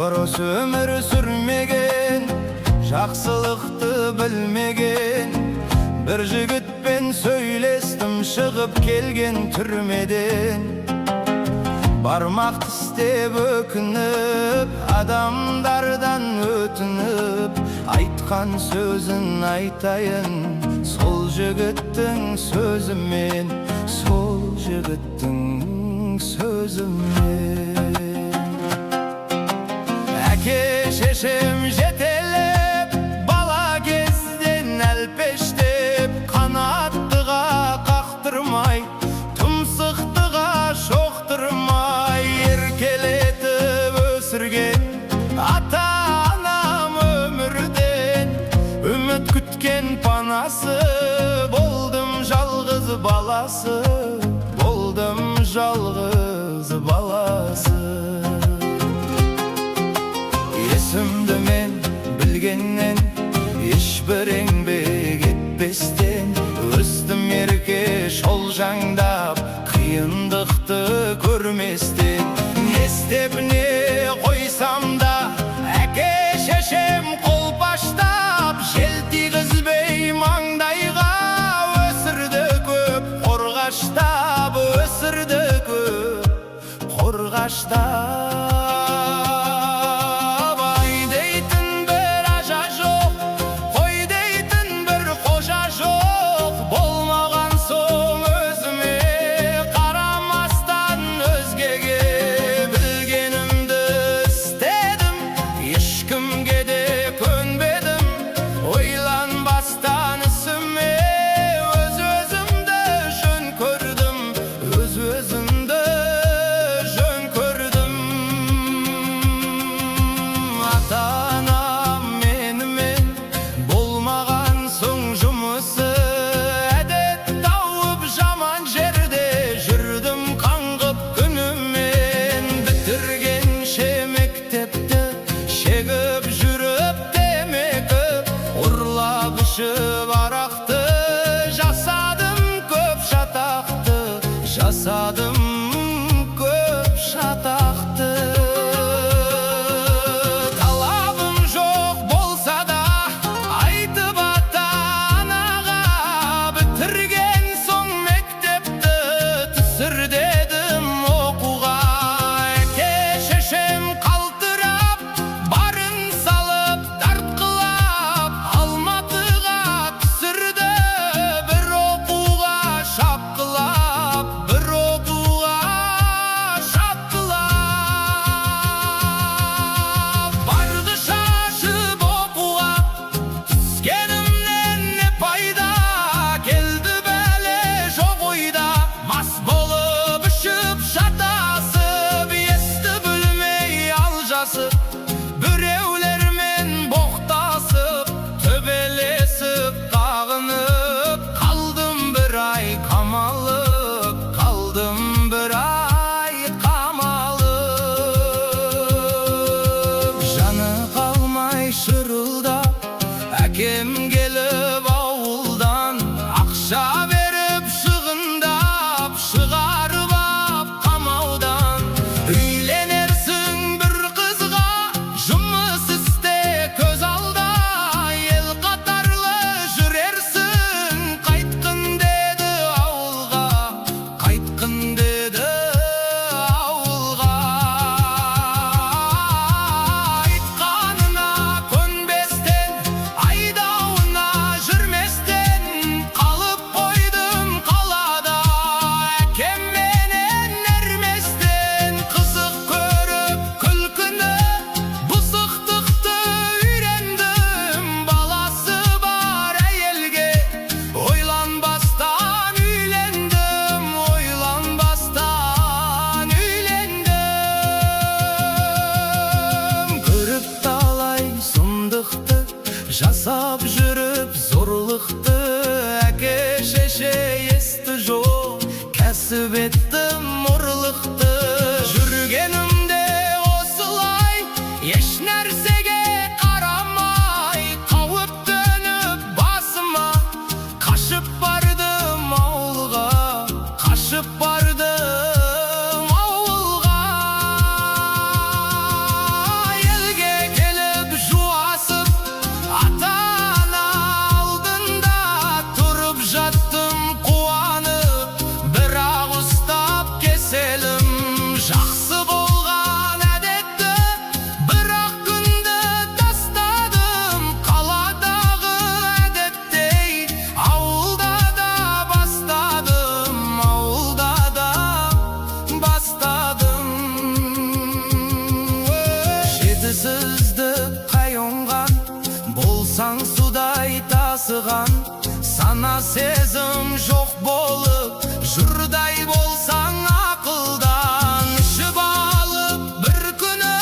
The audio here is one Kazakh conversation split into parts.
Дұрыс өмір сүрмеген, жақсылықты білмеген бір жігітпен сөйлестім, шығып келген түрмеден. Бармақ тістеп өкініп, адамдардан өтініп, айтқан сөзін айтайын, сол жігіттің сөзімен, сол жігіттің сөзімен. Әке шешем жетелеп, бала кезден әлпештеп, қанаттыға қақтырмай, тұмсықтыға шоқтырмай, еркелетіп өсірген ата-анам өмірден үміт күткен панасы. Болдым жалғыз баласы, болдым жалғыз баласы. Есімді мен білгеннен, ешбір еңбек етпестен, өстім ерке шолжаңдап, қиындықты көрместен. Не істеп не қойсам да, әке шешем қолпаштап, жел тигізбей маңдайға өсірді көп қорғаштап, өсірді көп қорғаштап. Арақты жасадым көп шатақты, жасадым көп шатақты. Талабым жоқ болса да, айтып ата-анаға, бітірген соң мектепті түсір дедім оқуға. Әке шешем қалтырап, барын салып, тартқылап, Алматыға түсірді бір оқуға шапқылап, бір оқуға шапқылап. Барды шашып оқуға, түскенімнен не пайда, келді бәле жоқ ойда. Мас болып ішіп шатасып, есті білмей алжасып, біреулермен боқтасып, төбелесіп қағынып, қалдым бір ай қамалып, қалдым бір ай қамалып. Жаны қалмай шырылдап, әкем келіп ауылдан, ақша беріп шығындап, шығарып ап қамаудан. Үйленерсің бір қызға, жұмыс істе көз алда, ел қатарлы жүрерсің, қайтқын деді ауылға, қайтқын деді ауылға. Айтқанына көнбестен, айдауына жүрместен, қалып қойдым қалада, әкемменен ерместен. Қызық көріп күлкіні, бұзықтықты үйрендім, баласы бар әйелге ойланбастан үйлендім, ойланбастан үйлендім. Көріп талай сұмдықты, жасап жүріп зорлықты, әке шеше есті жоқ, кәсіп еттім ұрлықты. Жүргенімде осылай, еш нәрсеге қарамай, қауіп төніп басыма, қашып бардым ауылға, қашып бардым ауылға. Ел Үнсіздік қайынған, болсаң судай тасыған, сана сезім жоқ болып, жұрдай болсаң ақылдан. Ішіп алып бір күні,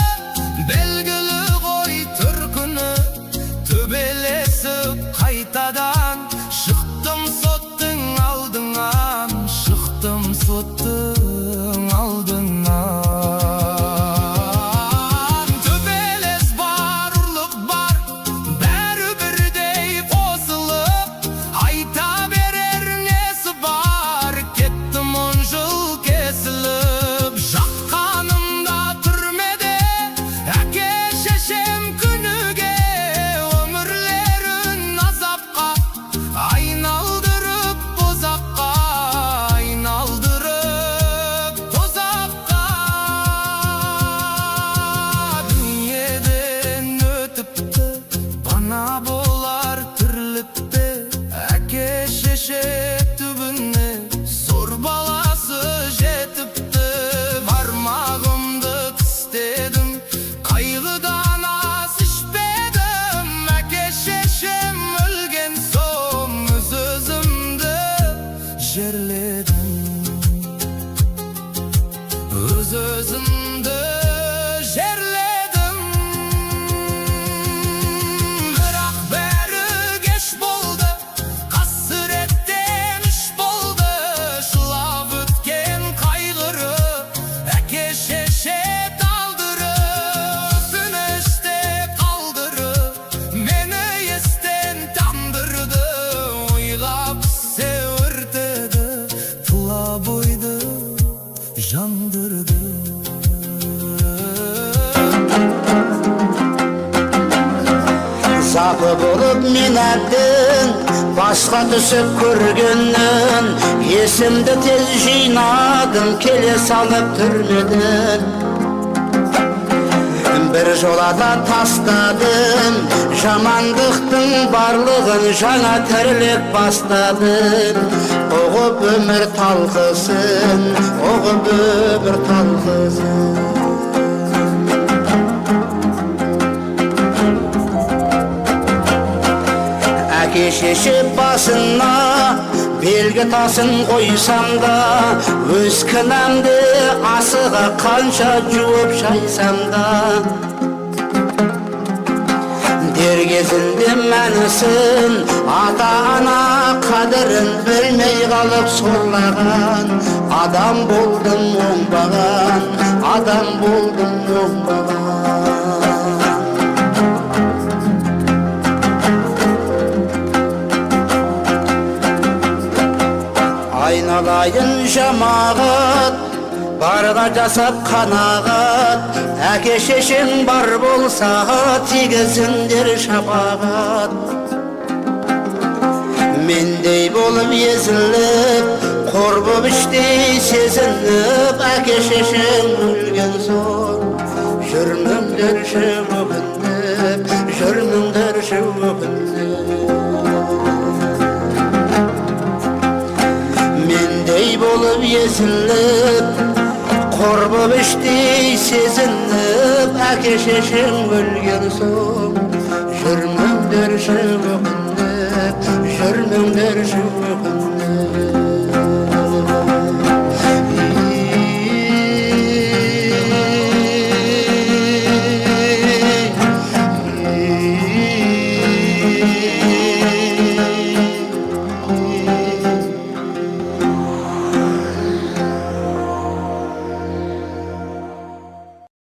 белгілі ғой түркіні, төбелесіп қайтадан шықтым соттың алдыңан, шықтым соттың алдыңан. Төбелес бар, ұрлық бар, бәрі бірдей қосылып, айта берер несі бар, кеттім 10 жыл кесіліп. Жаққанымда түрмеде, әке шешем күніге, өмірлерін азапқа айналдырып, тозаққа айналдырып, тозаққа. Дүниеден өтіпті, бана болар тірлікте, әке шеше түбіне зор баласы жетіпті. Бармағымды тістедім, қайғыдан ас ішпедім, әке шешем өлген соң өз-өзімді жерледім, өз-өзімді жерледім. Бірақ бәрі кеш болды, қасіреттен іш болды, жылап өткен қайғыры, әке шеше талдырып, өкініште қалдырып, мені естен тандырды, ойға пісе өртеді, тұла бойды жандырды. Запы болып мен әбден басқа түсіп көргеннен, есімді тез жинадым келе салып түрмеден. Бір жолада тастадым жамандықтың барлығын, жаңа тірлік бастадым. Оғып өмір талқысын, оғып өмір талқысын. Әке шеше басына белгі тасын қойсам да, өз кінәмді асыға қанша жуып шайсам да, дер кезінде мәнісін ата-ана қадірін білмей қалып сорлаған, адам болдым оңбаған, адам болдым оңбаған. Айналайын жамағат, барға жасап қанағат, әке шешең бар болса тигізіңдер шапағат. Мендей болып езіліп, қор боп іштей сезініп, әке шешең өлген соң жүрміңдерші өкіндіп, жүрміңдерші өкіндіп. Мендей болып езіліп, қор боп іштей сезініп, әке шешең өлген соң жүрміңдерші өкіндіп.